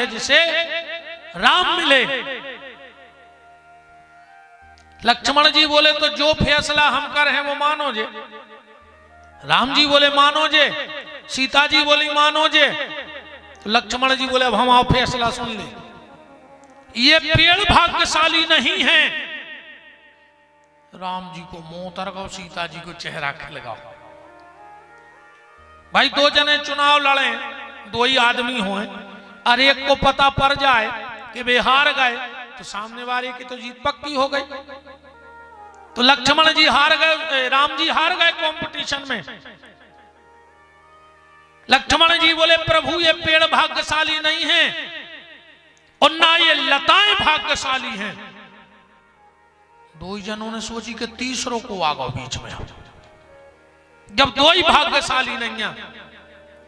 है जिसे राम मिले। लक्ष्मण जी बोले तो जो फैसला हम कर हैं वो मानो जे। राम जी बोले मानो जे, सीता जी बोली मानो जे। तो लक्ष्मण जी बोले अब हम आओ फैसला सुन ले। ये पेड़ भाग्यशाली नहीं है। राम जी को मुंह तरगाओ, सीता जी को चेहरा खिलगाओ। भाई दो जने चुनाव लड़े, दो ही आदमी हुए, और एक को पता पड़ जाए कि वे हार गए तो सामने वाले की तो जीत पक्की हो गई। तो लक्ष्मण जी हार गए, राम जी हार गए कंपटीशन में। लक्ष्मण जी बोले प्रभु ये पेड़ भाग्यशाली नहीं है और ना ये लताएं भाग्यशाली हैं। दो ही जनों ने सोची कि तीसरों को आगो बीच में। जब दो ही भाग्यशाली नहीं है,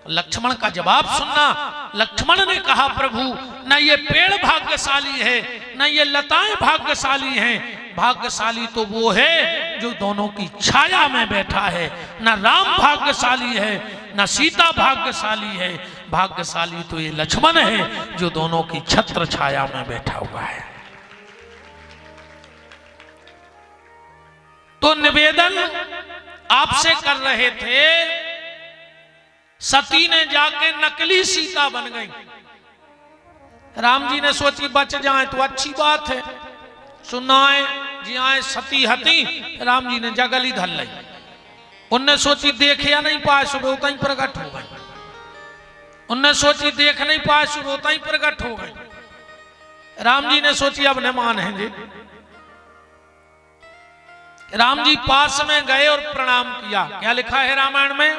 लक्ष्मण का जवाब सुनना। लक्ष्मण ने कहा प्रभु न ये पेड़ भाग्यशाली है न ये लताएं भाग्यशाली हैं। भाग्यशाली तो वो है जो दोनों की छाया में बैठा है। न राम भाग्यशाली है न सीता भाग्यशाली है। भाग्यशाली तो ये लक्ष्मण है जो दोनों की छत्र छाया में बैठा हुआ है। तो निवेदन आपसे कर रहे थे, सती ने जाके नकली सीता बन गई। राम जी ने सोची बच जाए तो अच्छी बात है, सुनाए जी आए सती हती। राम जी ने जगली धर ली। उनने सोची देख या नहीं पाए सुबह उतना ही प्रकट हो गई। उनने सोची देख नहीं पाए सुबह उतना ही प्रकट हो गई। राम जी ने सोची अब न मान है जी। राम जी पास में गए और प्रणाम किया। क्या लिखा है रामायण में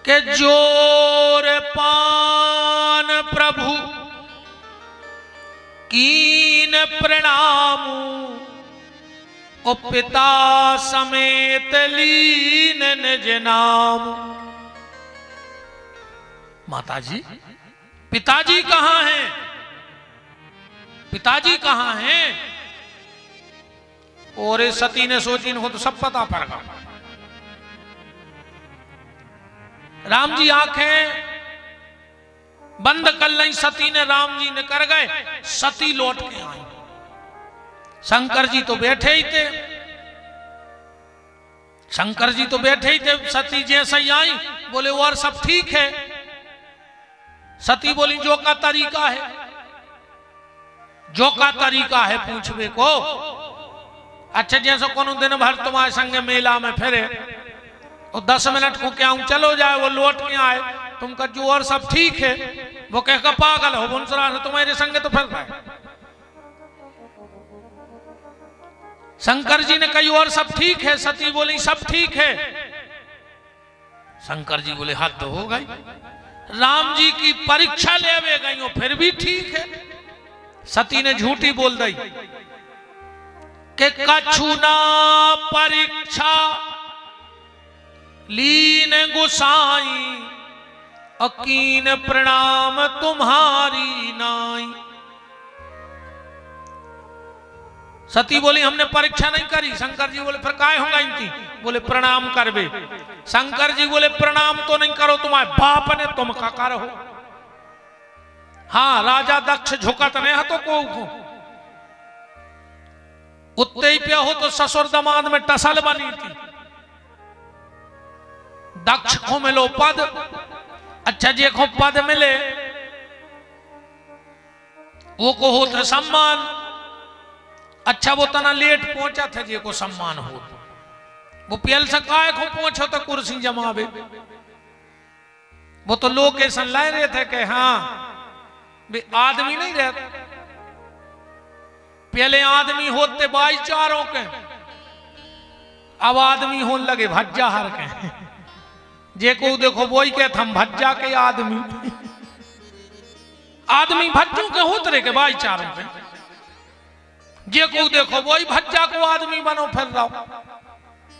कि जोर पान प्रभु कीन प्रणाम ओ पिता समेत लीन निज नाम। माता जी पिताजी कहां हैं? पिताजी कहां हैं? और इस सती ने सोची इनको तो सब पता पड़ गया। राम जी आंखें बंद कर ली सती ने, राम जी ने कर गए। सती लौट के आई। शंकर जी तो बैठे ही थे। शंकर जी तो बैठे ही थे। सती जैसे ही आई बोले और सब ठीक है। सती बोली जो का तरीका है, जो का तरीका है पूछवे को। अच्छा जैसे कोनो दिन भर तुम्हारे संग मेला में फिरे और 10 मिनट को क्या चलो जाए, वो लौट के आए, तुम का जो और सब ठीक है, वो कह पागल हो बुनसरा तुम्हारे संग तो फिर रहा है। शंकर जी ने कही और सब ठीक है। सती बोली सब ठीक है। शंकर जी बोले हद हो गई। राम जी की परीक्षा ले गई हो फिर भी ठीक है। सती ने झूठी बोल दी कि कछु ना परीक्षा लीन गुसाई अकीन प्रणाम तुम्हारी नाई। सती बोली हमने परीक्षा नहीं करी। शंकर जी बोले फिर काय होगा इनकी? बोले प्रणाम करबे। शंकर जी बोले प्रणाम तो नहीं करो, तुम्हारे बाप ने तुम का करो। हाँ राजा दक्ष झुकत नहीं तो को उत्ते ही पे हो तो ससुर दमाद में टसल बनी थी। दक्ष को मिलो पद, अच्छा जे को पद मिले वो को होता सम्मान। अच्छा वो तना लेट पहुंचा था जे को सम्मान हो। वो पियल सकाए को पहुंचो तो कुर्सी जमावे। वो तो लोकेशन ला रहे थे कि हाँ भी आदमी नहीं रहता। पहले आदमी होते भाईचारों के, अब आदमी होने लगे भज्जा हर के। जे को देखो वो ही कहते हम भज्जा के आदमी। आदमी भज्जों के होते रहे के भाईचारों के। जे को देखो वो ही भज्जा को आदमी बनो फिर रहो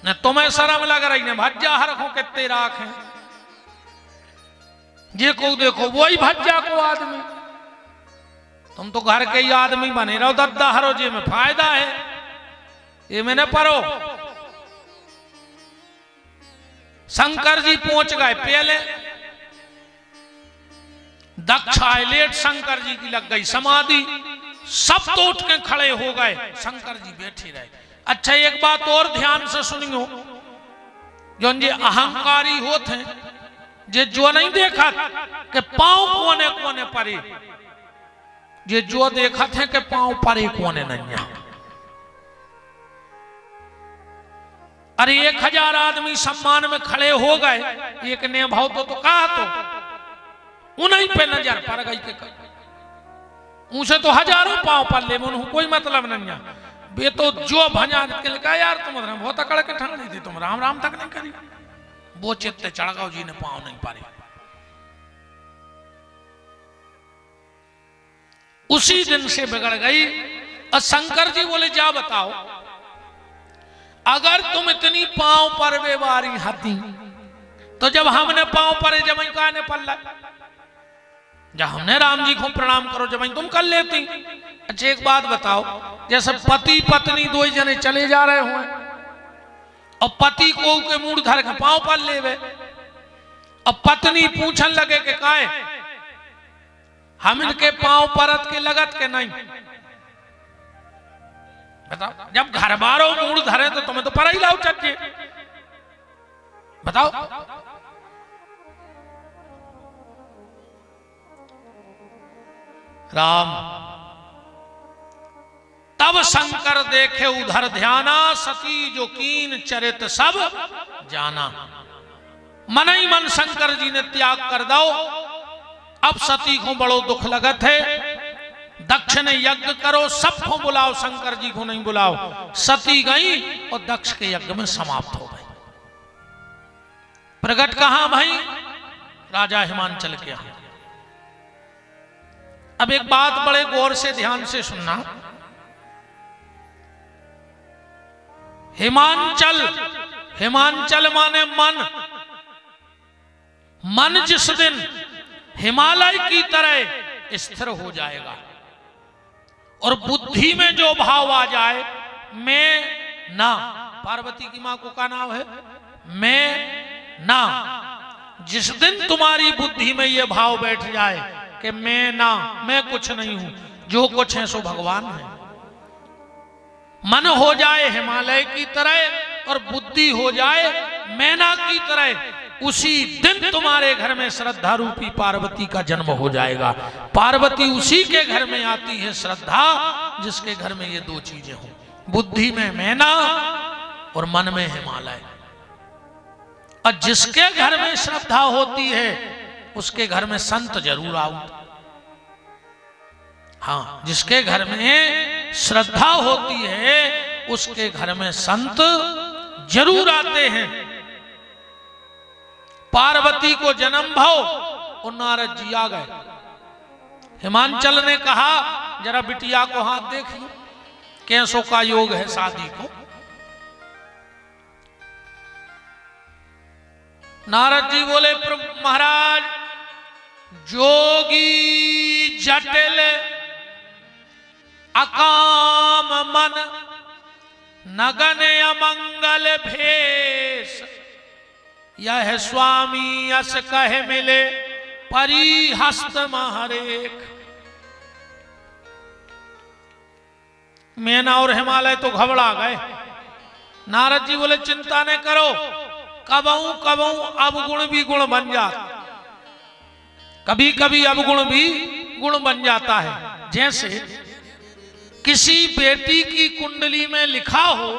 न। तुम्हें शर्म लग रही ने भज्जा हर को कितने राखें। जे को देखो वो ही भज्जा को आदमी। तुम तो घर के ही आदमी बने रहो दद्दा हरो जी में फायदा है ये मैंने पढ़ो। शंकर जी पहुंच गए पहले दक्ष आइलेट शंकर जी की लग गई समाधि, सब तो उठ के खड़े हो गए, शंकर जी बैठे रहे। अच्छा एक बात और ध्यान से सुनियो, जो ये अहंकारी होते हैं, जे जो नहीं देखा कि पांव कोने कोने परे, जे जो देखा थे कि पांव परे कोने नहीं। अरे 1000 आदमी सम्मान में खड़े हो गए, एक ने भाव तो कहा तो उन्हीं पे नजर पड़ गई के उनसे तो हजारों पांव पर ले, उन्हें कोई मतलब नहीं है। बे तो जो भजा के कहा यार तुम बहुत अकड़ के ठानी थी, तुम राम राम तक नहीं करी, वो चित्ते चढ़गांव जी ने पांव नहीं पारे। उसी दिन से बिगड़ गई। और शंकर जी बोले जा बताओ, अगर तुम इतनी पांव पर बेवारी हती तो जब हमने पांव परे जब कहने पल्ला, जब हमने राम जी को प्रणाम करो जब तुम कर लेती। अच्छा एक बात बताओ, जैसे पति पत्नी दो ही जने चले जा रहे हो और पति को के मूड धर के पांव पर लेवे, और पत्नी पूछन लगे कि काहे हम इनके पांव परत के लगत के नहीं, बताओ जब घर बारो मूड धरे तो तुम्हें तो पर ही लाओ चक्के, बताओ। राम तब शंकर देखे उधर ध्याना, सती जो कीन चरित सब जाना। मन ही मन शंकर जी ने त्याग कर दो। अब सती को बड़ो दुख लगत है, दक्ष ने यज्ञ करो, सबको बुलाओ, शंकर जी को नहीं बुलाओ। सती गई और दक्ष के यज्ञ में समाप्त हो गई। प्रगट कहां भाई? राजा हिमांचल के यहां। अब एक बात बड़े गौर से ध्यान से सुनना, हिमांचल, हिमांचल माने मन। मन जिस दिन हिमालय की तरह स्थिर हो जाएगा और बुद्धि में जो भाव आ जाए, मैं ना, पार्वती की मां को क्या नाम है? मैं ना। जिस दिन तुम्हारी बुद्धि में ये भाव बैठ जाए कि मैं ना, मैं कुछ नहीं हूं, जो कुछ है सो भगवान है, मन हो जाए हिमालय की तरह और बुद्धि हो जाए मैना की तरह, उसी दिन तुम्हारे घर में श्रद्धा रूपी पार्वती का जन्म हो जाएगा। पार्वती उसी के घर में आती है श्रद्धा जिसके घर में ये दो चीजें हों, बुद्धि में मैना और मन में हिमालय। और जिसके घर में श्रद्धा होती है उसके घर में संत जरूर आओ। हाँ, जिसके घर में श्रद्धा होती है उसके घर में संत जरूर आते हैं। पार्वती को जन्म भाव और नारद जी आ गए। हिमांचल ने कहा जरा बिटिया को हाथ देखिए, कैसों का योग है शादी को। नारद जी बोले महाराज, जोगी जटिल अकाम मन, नगन अमंगल भेष, यह स्वामी यस कहे मिले परिहस्त महरेख। मैना और हिमालय तो घबरा गए। नारद जी बोले चिंता न करो, कबहू कबहू अवगुण भी गुण बन जाता, कभी कभी अवगुण भी गुण बन जाता है। जैसे किसी बेटी की कुंडली में लिखा हो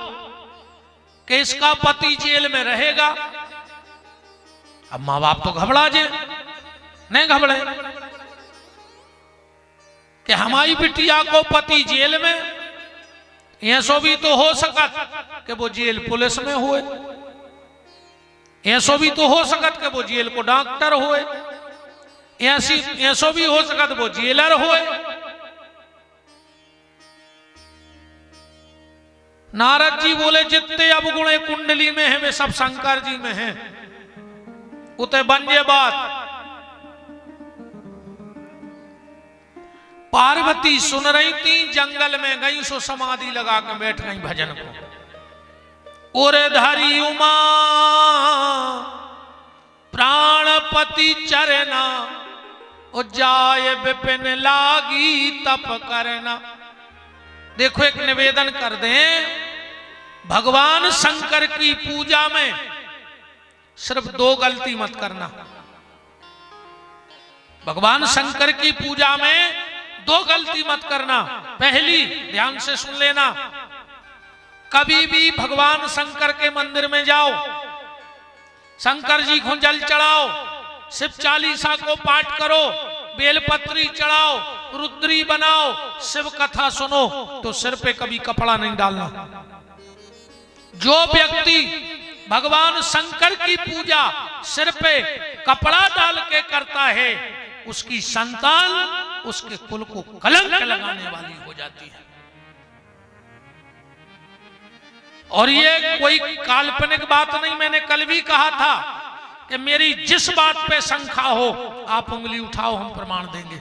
कि इसका पति जेल में रहेगा, अब माँ बाप तो घबरा जे, नहीं घबरे कि हमारी बिटिया को पति जेल में, ऐसो भी तो हो सकत कि वो जेल पुलिस में हुए, ऐसो भी तो हो सकत कि वो जेल को डॉक्टर हुए, ऐसो भी हो सकत वो जेलर हुए। नारद जी बोले जितने अवगुण कुंडली में है वे सब शंकर जी में हैं, उते बन ये बात। पार्वती सुन रही थी, जंगल में गई सो समाधि लगा के बैठ गई भजन को। ओरे धरी उमा प्राणपति चरना, जाय विपिन लागी तप करना। देखो एक निवेदन कर दें, भगवान शंकर की पूजा में सिर्फ 2 गलती मत करना। भगवान शंकर की पूजा में 2 गलती मत करना। पहली, ध्यान से सुन लेना, कभी भी भगवान शंकर के मंदिर में जाओ, शंकर जी को जल चढ़ाओ, शिव चालीसा को पाठ करो, बेलपत्री चढ़ाओ, रुद्री बनाओ, शिव कथा सुनो, तो सिर पे कभी कपड़ा नहीं डालना। जो व्यक्ति भगवान शंकर की पूजा सिर पे कपड़ा डाल के करता है, उसकी संतान उसके कुल को कलंक लगाने वाली हो जाती है। और ये कोई काल्पनिक बात नहीं, मैंने कल भी कहा था कि मेरी जिस बात पे शंका हो आप उंगली उठाओ, हम प्रमाण देंगे।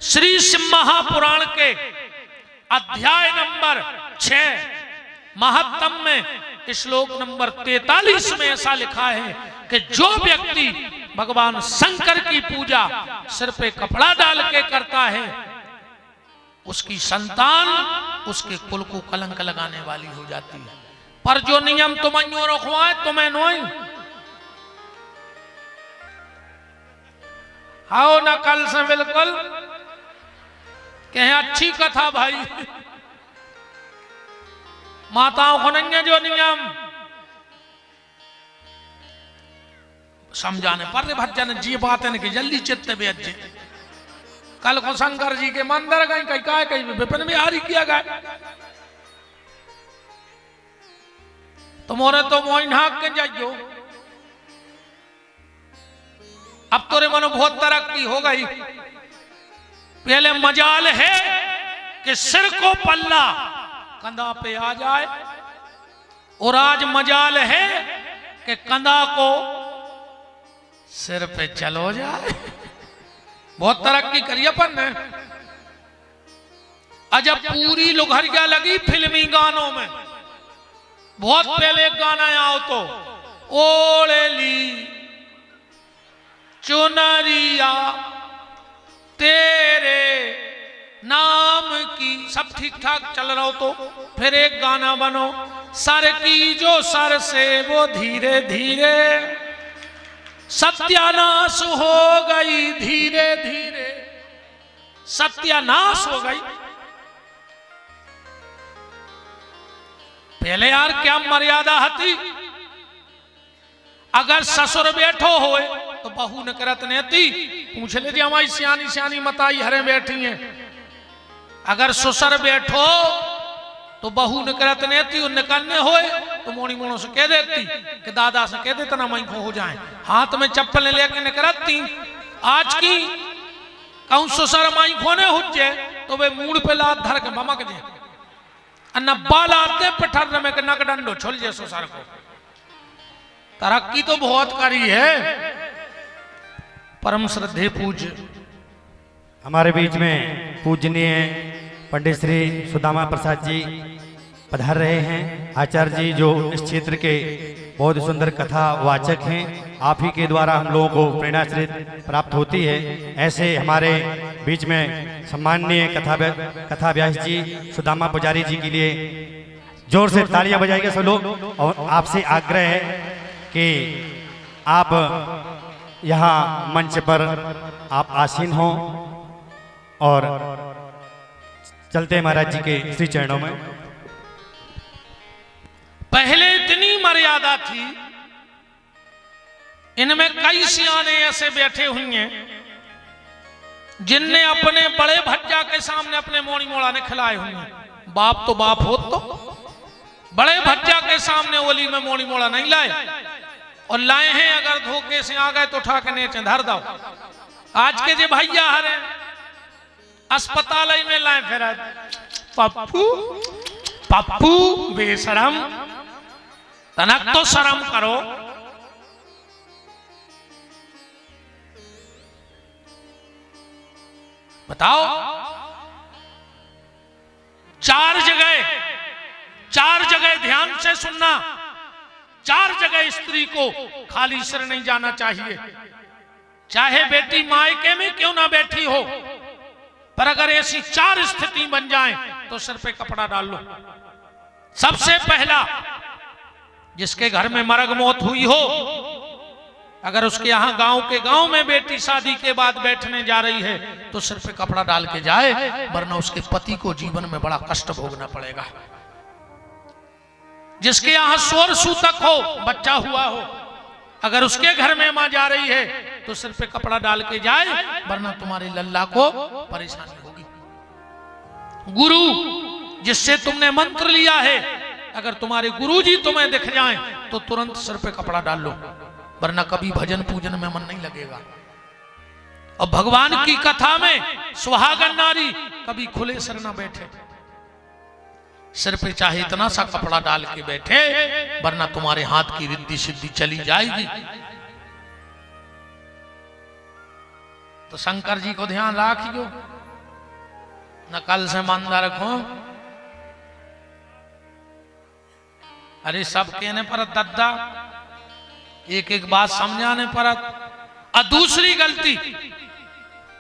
श्री शिव महापुराण के अध्याय नंबर 6 महात्म में श्लोक नंबर 43 में ऐसा लिखा है कि जो व्यक्ति भगवान शंकर की पूजा सिर पे कपड़ा डाल के करता है, उसकी संतान उसके कुल को कलंक लगाने वाली हो जाती है। पर जो नियम तुम रखवाए तुम्हें नोई आओ ना कल से बिल्कुल कहें अच्छी कथा भाई, माताओं को नहीं है जो नियम समझाने पर भजन जी बात है कि जल्दी चित्त बेच। कल को शंकर जी के मंदिर गए, कहीं काय कहीं विपिन बिहारी किया गया, तुम्हारे तो मोइन हाक के जाइयो। अब तोरे मनो बहुत तरक्की हो गई। पहले मजाल है कि सिर को पल्ला कंधा पे आ जाए, और आज मजाल है कि कंधा को सिर पे चलो जाए। बहुत तरक्की करी अपन ने। अजब पूरी लुघरिया लगी फिल्मी गानों में। बहुत पहले गाना आओ तो ओढ़ेली चुनरिया तेरे नाम की, सब ठीक ठाक चल रहा हो तो फिर एक गाना बनो, सर की जो सर से वो धीरे धीरे सत्यानाश हो गई, धीरे धीरे सत्यानाश हो गई। पहले यार क्या मर्यादा हती। अगर ससुर बैठो होए तो बहू न करत नेती पूछ ले जी हमारी सियानी सियानी मताई हरे बैठी हैं। अगर ससुर बैठो तो बहू न करत नेती, और निकलने होए तो मोनी मोनों से कह देती कि दादा से कह देता ना मैं हो जाए, हाथ में चप्पल लेके निकलती। आज की कहूं ससुर माई खोने हुज्जे तो वे मूड पे लात धर के बमक जे, अन्ना बाल आते पिठर में के नक डंडो छोल जे ससुर को। तरक्की तो बहुत करी है। परम श्रद्धे पूज्य हमारे बीच में पूजनीय पंडित श्री सुदामा प्रसाद जी पधार रहे हैं। आचार्य जी जो इस क्षेत्र के बहुत सुंदर कथा वाचक हैं, आप ही के द्वारा हम लोगों को प्रेरणाश्रित प्राप्त होती है। ऐसे हमारे बीच में सम्माननीय कथा व्यास जी सुदामा पुजारी जी के लिए जोर से तालियां बजाइए सब लोग। और आपसे आग्रह है कि आप यहाँ मंच पर आप आसीन हों और चलते महाराज जी के श्री चरणों में। पहले इतनी मर्यादा थी, इनमें कई सियाने ऐसे बैठे हुए हैं जिनने अपने बड़े भज्जा के सामने अपने मोड़ी मोड़ा ने खिलाए हुए हैं। बाप तो बाप हो तो बड़े भज्जा के सामने ओली में मोड़ी मोड़ा नहीं लाए, और लाए हैं अगर धोखे से आ गए तो उठा के नीचे धर दो। आज के जो भैया हरे अस्पताल में लाए फिर पप्पू पप्पू बेशरम, तनक तो शर्म करो। बताओ, चार जगह ध्यान से सुनना, 4 जगह स्त्री को खाली सिर नहीं जाना चाहिए। चाहे बेटी मायके में क्यों ना बैठी हो, पर अगर ऐसी 4 स्थिति बन जाए तो सिर पे कपड़ा डाल लो। सबसे पहला, जिसके घर में मरग मौत हुई हो, अगर उसके यहां गांव में बेटी शादी के बाद बैठने जा रही है तो सिर पे कपड़ा डाल के जाए, वरना उसके पति को जीवन में बड़ा कष्ट भोगना पड़ेगा। जिसके यहां सोर सूतक हो, बच्चा हुआ हो, अगर उसके घर में मां जा रही है तो सिर पे कपड़ा डाल के जाए, वरना तुम्हारे लल्ला को परेशानी होगी। गुरु, जिससे तुमने मंत्र लिया है, अगर तुम्हारे गुरुजी तुम्हें दिख जाएं तो तुरंत सिर पे कपड़ा डाल लो, वरना कभी भजन पूजन में मन नहीं लगेगा। और भगवान की कथा में सुहागन नारी कभी खुले सिर ना बैठे, सिर पे चाहे इतना सा कपड़ा डाल के बैठे, वरना तुम्हारे हाथ की रिद्धि सिद्धि चली जाएगी। तो शंकर जी को ध्यान रखियो, नकल से मानदा रखो। अरे सब कहने पर दद्दा, एक एक बात समझाने पर। और दूसरी गलती,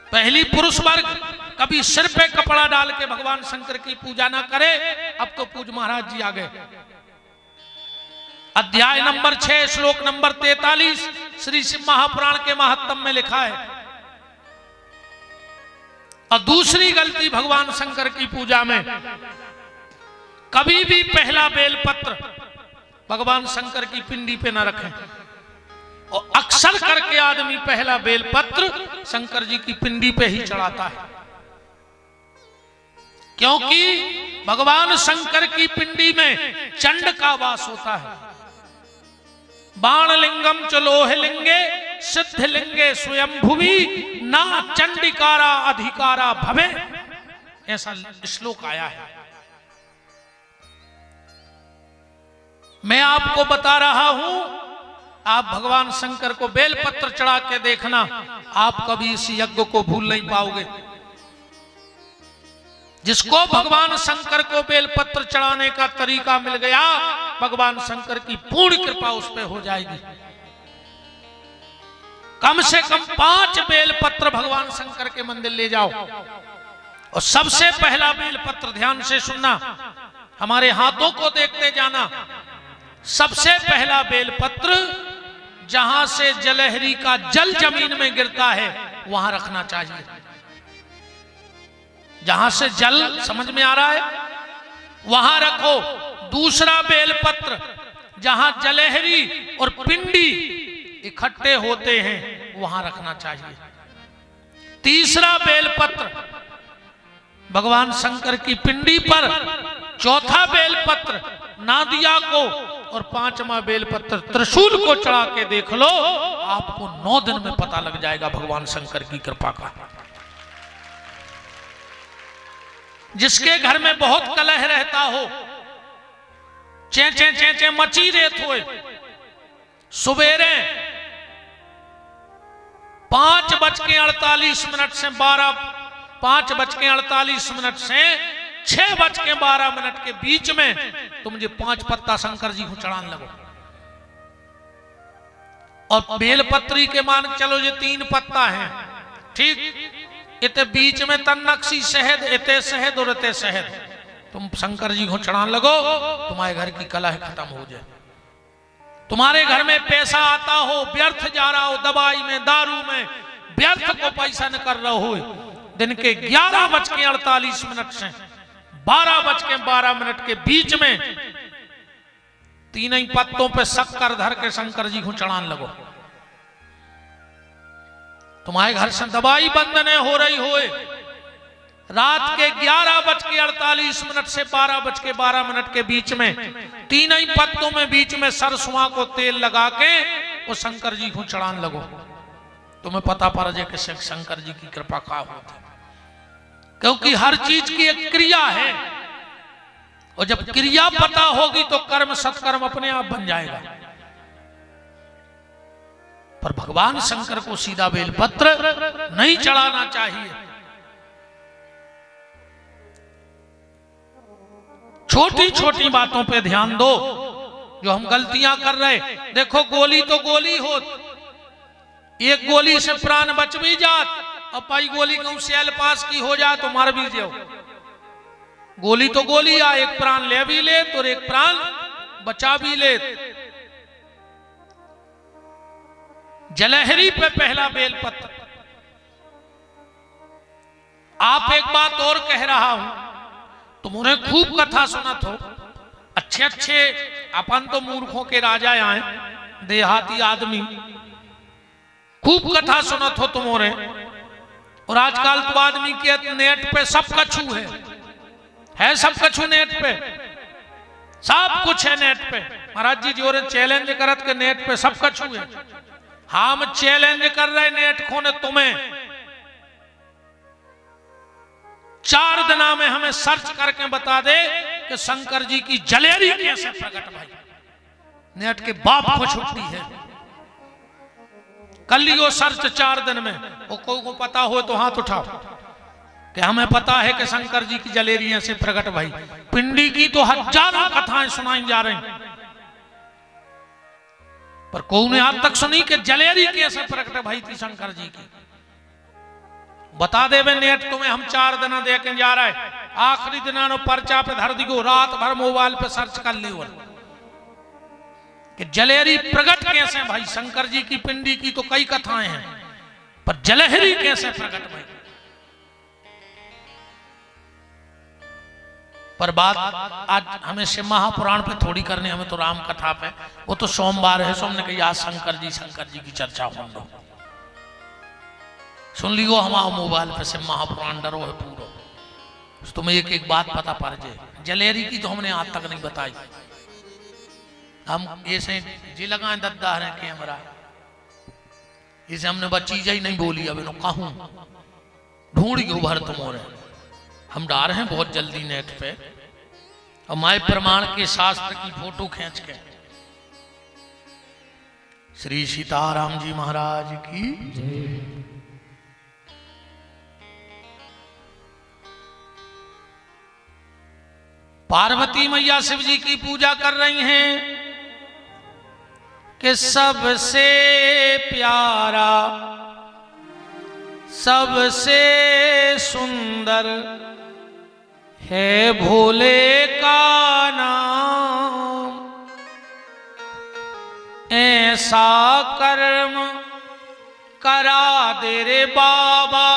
पहली पुरुष वर्ग कभी सिर पे कपड़ा डाल के भगवान शंकर की पूजा ना करे। अब तो पूज महाराज जी आ गए। अध्याय नंबर 6 श्लोक नंबर 43 श्री शिव महापुराण के महात्म में लिखा है। और दूसरी गलती भगवान शंकर की पूजा में, कभी भी पहला बेलपत्र भगवान शंकर की पिंडी पे न रखें। और अक्सर करके आदमी पहला बेलपत्र शंकर जी की पिंडी पे ही चढ़ाता है, क्योंकि भगवान शंकर की पिंडी में चंड का वास होता है। बाण लिंगम च लोह लिंगे सिद्ध लिंगे स्वयं भुवि ना चंडिकारा अधिकारा भवे, ऐसा श्लोक आया है। मैं आपको बता रहा हूं, आप भगवान शंकर को बेलपत्र चढ़ा के देखना, आप कभी इस यज्ञ को भूल नहीं पाओगे। जिसको भगवान शंकर को बेलपत्र चढ़ाने का तरीका मिल गया, भगवान शंकर की पूर्ण कृपा उस पर हो जाएगी। कम से कम 5 बेलपत्र भगवान शंकर के मंदिर ले जाओ। और सबसे पहला बेलपत्र, ध्यान से सुनना, हमारे हाथों को देखते जाना। सबसे पहला बेलपत्र जहां से जलहरी का जल जमीन में गिरता है वहां रखना चाहिए। जहां से जल, समझ में आ रहा है, वहां रखो। दूसरा बेलपत्र जहां जलहरी और पिंडी इकट्ठे होते हैं वहां रखना चाहिए। तीसरा बेलपत्र भगवान शंकर की पिंडी पर, चौथा बेलपत्र नादिया को, और 5वां बेलपत्र त्रिशूल को चढ़ा के देख लो, आपको 9 दिन में पता लग जाएगा भगवान शंकर की कृपा का। जिसके घर में बहुत कलह रहता हो, चे चे चे चे मची रेत हो, सुबेरे 5:48 से 5:48 से 6:12 के बीच में तुम मुझे 5 पत्ता शंकर जी को चढ़ाने लगो। और बेलपत्री के मान चलो ये 3 पत्ता है, ठीक, इते बीच में तन्नक्सी शहद, इते शहद और इते शहद, तुम शंकर जी को चढ़ाने लगो, तुम्हारे घर की कलह खत्म हो जाए। तुम्हारे घर में पैसा आता हो, व्यर्थ जा रहा हो, दवाई में, दारू में व्यर्थ को पैसा न कर रहे हो, दिन के 11:48 से 12:12 के बीच में 3 ही पत्तों पे शक्कर धर के शंकर जी को चढ़ाने लगो। तुम्हारे घर से दवाई बंद न हो रही हो, रात के 11:48 से 12:12 के बीच में 3 ही पत्तों में बीच में सरसों को तेल लगा के वो शंकर जी को चढ़ाने लगो। तुम्हें पता पड़ जाए कि शंकर जी की कृपा का होती, क्योंकि हर चीज की एक क्रिया है, और जब क्रिया पता होगी तो कर्म सत्कर्म अपने आप बन जाएगा। पर भगवान शंकर को सीधा बेलपत्र नहीं चढ़ाना चाहिए। छोटी छोटी बातों पे ध्यान दो, जो हम गलतियां कर रहे। देखो, गोली तो गोली हो, एक गोली से प्राण बच भी जात और पाई गोली कहूं सेल पास की हो जाए तो मार भी जाओ। गोली तो गोली आ, एक प्राण ले भी ले तो एक प्राण बचा भी ले। जलहरी पे पहला बेलपत्र। आप एक बात और कह रहा हूं, तुमने खूब कथा सुनत हो, अच्छे अच्छे अपन तो मूर्खों के राजा आए, देहाती आदमी खूब कथा सुनत हो तुमने। और आजकल तो आदमी के नेट पे सब कछु है सब कछु नेट पे, सब कुछ है नेट पे। महाराज जी जो चैलेंज करत के नेट पे सब कछु है। हम चैलेंज कर रहे नेट को ने तुम्हें 4 दिना में हमें सर्च करके बता दे कि शंकर जी की जलेरी कैसे प्रकट भाई। नेट के बाप को छुट्टी है, कर लियो सर्च 4 दिन में। वो को पता हो तो हाथ उठाओ कि हमें पता है कि शंकर जी की जलेरी ऐसे प्रकट भाई। पिंडी की तो हजारों कथाएं सुनाई जा रही, पर कोई ने आज तक सुनी कि जलेरी कैसे प्रकट भाई थी शंकर जी की। बता दे नेट तुम्हें हम 4 दिन देके जा रहे, आखिरी दिना नो पर्चा पे धर दिगो, रात भर मोबाइल पे सर्च कर लियो कि जलेरी प्रकट कैसे भाई। शंकर जी की पिंडी की तो कई कथाएं हैं, पर जलहरी कैसे प्रकट भाई। पर बात आज हमें शिव महापुराण पे थोड़ी करनी, हमें तो राम कथा पे। वो तो सोमवार है, सोमने कही आज शंकर जी की चर्चा हो लो। सुन लियो हमारा मोबाइल पे शिव महापुराण डरो है पूरो, तुम्हें एक एक बात पता पड़ जाए। जलेरी की तो हमने आज तक नहीं बताई। हम ऐसे जी लगाए दद्दा है कैमरा, इसे हमने बस चीज ही नहीं बोली। अब कहूं ढूंढ के उभर तुम हो रहे, हम डाल रहे हैं बहुत जल्दी नेट पे। और माय प्रमाण के शास्त्र की फोटो खींच के। श्री सीताराम जी महाराज की पार्वती मैया शिव जी की पूजा कर रही हैं कि सबसे प्यारा सबसे सुंदर है भोले का नाम। ऐसा कर्म करा दे रे बाबा,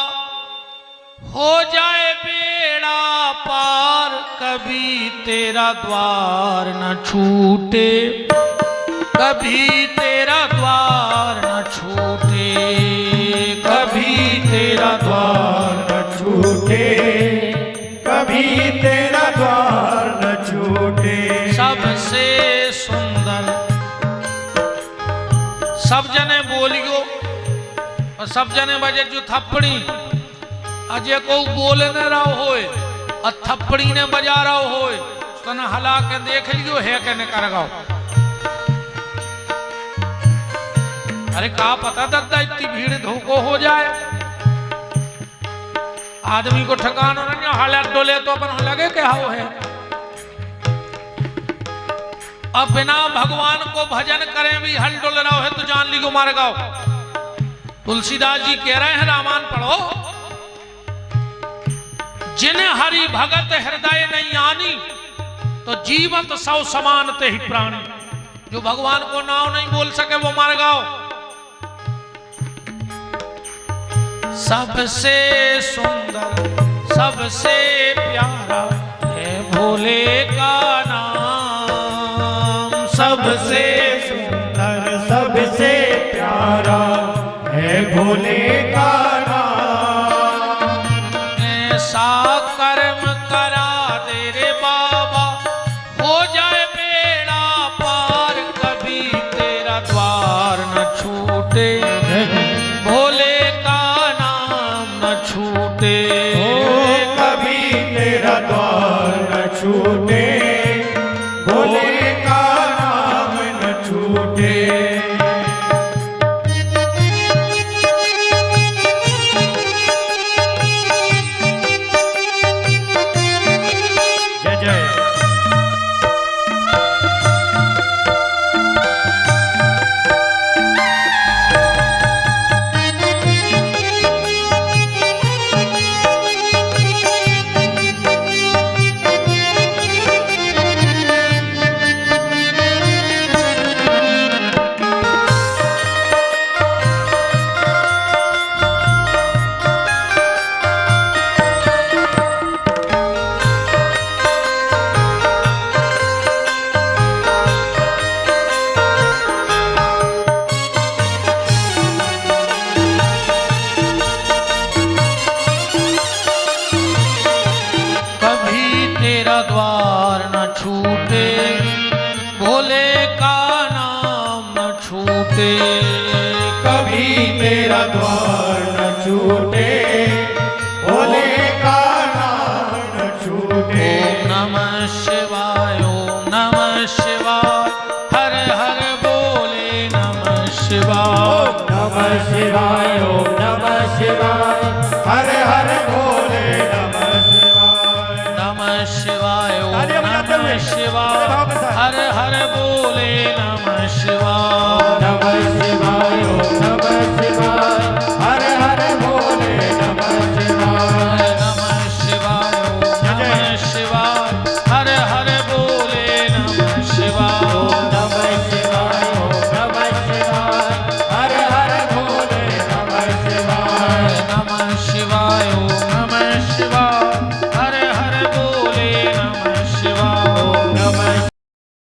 हो जाए बेड़ा पार, कभी तेरा द्वार न छूटे, कभी तेरा द्वार न छूटे, कभी तेरा द्वार न छूटे, कभी तेरा द्वार न छूटे। सबसे सुंदर सब जने बोलियो और सब जने बजे जो थप्पड़ी अजय को बोल न रहा होए और थप्पड़ी ने बजा रहा होए तो न हला के देख लियो है के न कर गाओ। अरे का पता दद्दा इतनी भीड़ धोखो हो जाए, आदमी को ठिकाना नहीं हालत डोले तो अपन लगे के हाउ है। अब बिना भगवान को भजन करें भी हल डोल रहा है तो जान ली को मार गाओ। तुलसीदास जी कह रहे हैं रामायण पढ़ो, जिन्हें हरि भगत हृदय नहीं आनी तो जीवत सौ समान ते ही प्राणी। जो भगवान को नाम नहीं बोल सके वो मार गाओ। सबसे सुंदर सबसे प्यारा है भोले का नाम। सबसे सुंदर सबसे प्यारा है भोले का नाम। ऐसा कर्म करा दे रे बाबा, हो जाए बेड़ा पार, कभी तेरा द्वार न छूटे, भोले का नाम न छूटे, कभी तेरा द्वार न छूटे, भोले का नाम न छूटे। जय जय। छूटे, भोले का नाम न छूटे। ओम नमः शिवाय, ओम नमः शिवाय, हर हर बोले नमः शिवाय। नमः शिवाय, ओम नमः शिवाय, हर हर भोले नमः शिवाय। नमः शिवाय, ओम तालियां बजाते नमः हुए। शिवाय, हर हर बोले नमः शिवाय।